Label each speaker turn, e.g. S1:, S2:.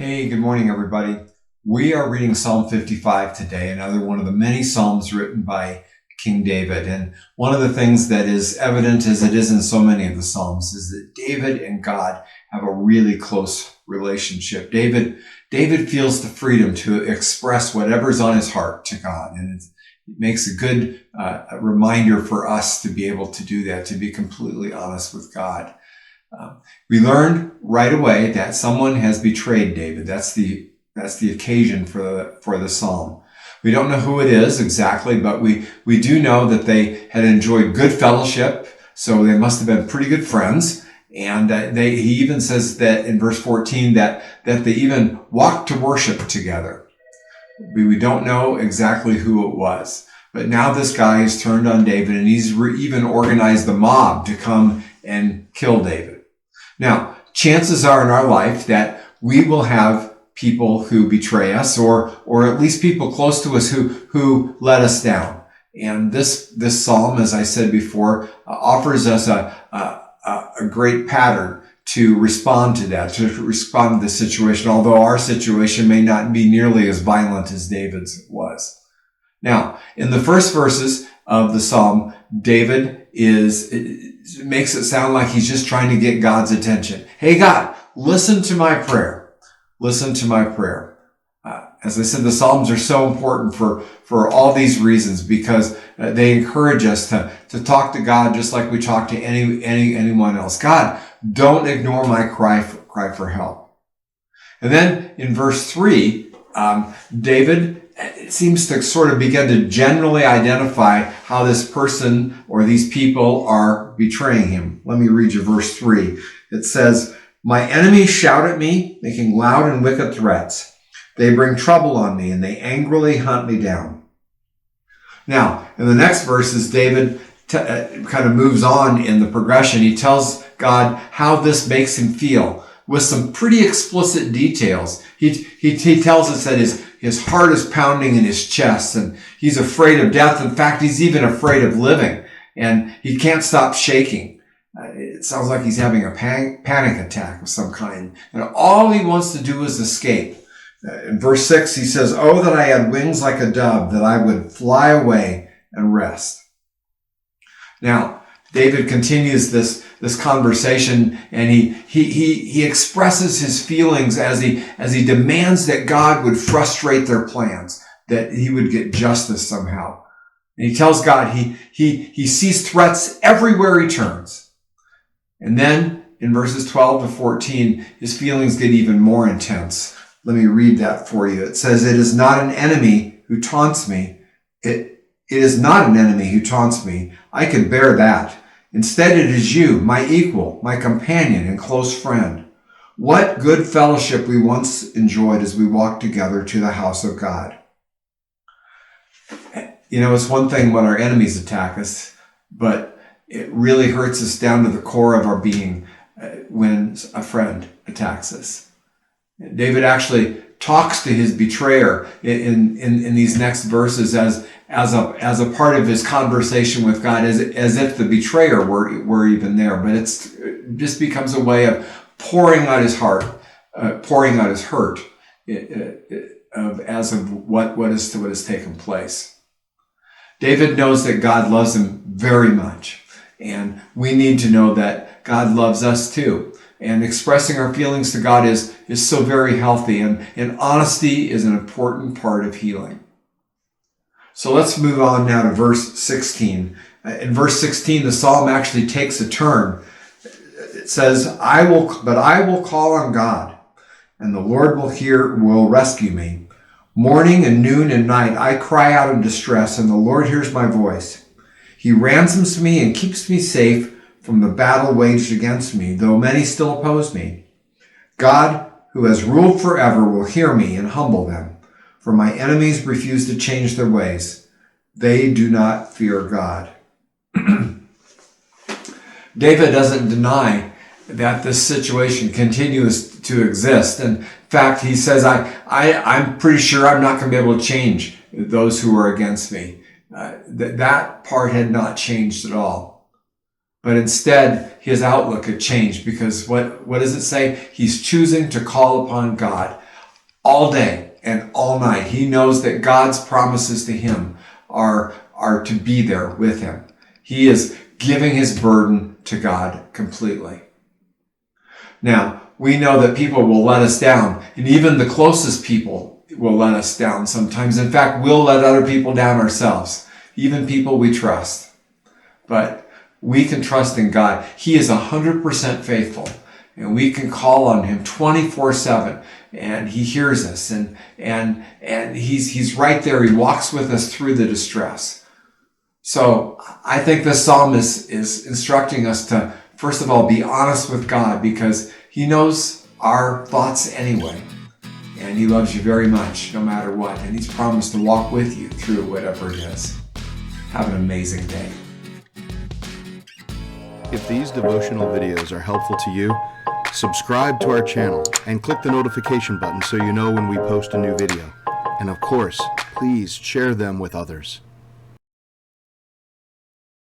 S1: Hey, good morning, everybody. We are reading Psalm 55 today, another one of the many Psalms written by King David. And one of the things that is evident, as it is in so many of the Psalms, is that David and God have a really close relationship. David feels the freedom to express whatever's on his heart to God. And it makes a good reminder for us to be able to do that, to be completely honest with God. We learned right away that someone has betrayed David. That's the occasion for the psalm. We don't know who it is exactly, but we do know that they had enjoyed good fellowship, so they must have been pretty good friends. And he even says that in verse 14 that they even walked to worship together. We don't know exactly who it was, but now this guy has turned on David, and he's even organized the mob to come and kill David. Now, chances are in our life that we will have people who betray us, or at least people close to us who let us down. And this psalm, as I said before, offers us a great pattern to respond to that, to respond to the situation, although our situation may not be nearly as violent as David's was. Now, in the first verses of the psalm, David makes it sound like he's just trying to get God's attention. Hey, God, listen to my prayer. Listen to my prayer. As I said, the Psalms are so important for all these reasons, because they encourage us to talk to God just like we talk to anyone else. God, don't ignore my cry for help. And then in verse 3, David seems to sort of begin to generally identify how this person or these people are betraying him. Let me read you verse 3. It says, "My enemies shout at me, making loud and wicked threats. They bring trouble on me, and they angrily hunt me down." Now, in the next verses, David kind of moves on in the progression. He tells God how this makes him feel with some pretty explicit details. He tells us that his heart is pounding in his chest, and he's afraid of death. In fact, he's even afraid of living, and he can't stop shaking. It sounds like he's having a panic attack of some kind, and all he wants to do is escape. In verse 6, he says, "Oh, that I had wings like a dove, that I would fly away and rest." Now, David continues this conversation, and he expresses his feelings as he demands that God would frustrate their plans, that he would get justice somehow. And he tells God he sees threats everywhere he turns. And then in verses 12 to 14, his feelings get even more intense. Let me read that for you. It says, "It is not an enemy who taunts me. It is not an enemy who taunts me. I can bear that. Instead, it is you, my equal, my companion and close friend. What good fellowship we once enjoyed as we walked together to the house of God." You know, it's one thing when our enemies attack us, but it really hurts us down to the core of our being when a friend attacks us. David actually talks to his betrayer in these next verses as a part of his conversation with God, as if the betrayer were even there. But it just becomes a way of pouring out his heart, pouring out his hurt as of what has taken place. David knows that God loves him very much, and we need to know that God loves us too. And expressing our feelings to God is so very healthy, and honesty is an important part of healing. So let's move on now to verse 16. In verse 16, the psalm actually takes a turn. It says, I will call on God, and the Lord will rescue me. Morning and noon and night, I cry out in distress, and the Lord hears my voice. He ransoms me and keeps me safe from the battle waged against me, though many still oppose me. God, who has ruled forever, will hear me and humble them, for my enemies refuse to change their ways. They do not fear God. David doesn't deny that this situation continues to exist. In fact, he says, I'm pretty sure I'm not going to be able to change those who are against me. That part had not changed at all. But instead, his outlook had changed, because what does it say? He's choosing to call upon God. all day and all night. He knows that God's promises to him are to be there with him. He is giving his burden to God completely. Now, we know that people will let us down, and even the closest people will let us down sometimes. In fact, we'll let other people down ourselves, even people we trust. But we can trust in God. He is 100% faithful, and we can call on him 24/7, and he hears us, and he's right there. He walks with us through the distress. So I think this psalm is instructing us to, first of all, be honest with God, because he knows our thoughts anyway. And he loves you very much, no matter what. And he's promised to walk with you through whatever it is. Have an amazing day.
S2: If these devotional videos are helpful to you, subscribe to our channel and click the notification button so you know when we post a new video. And of course, please share them with others.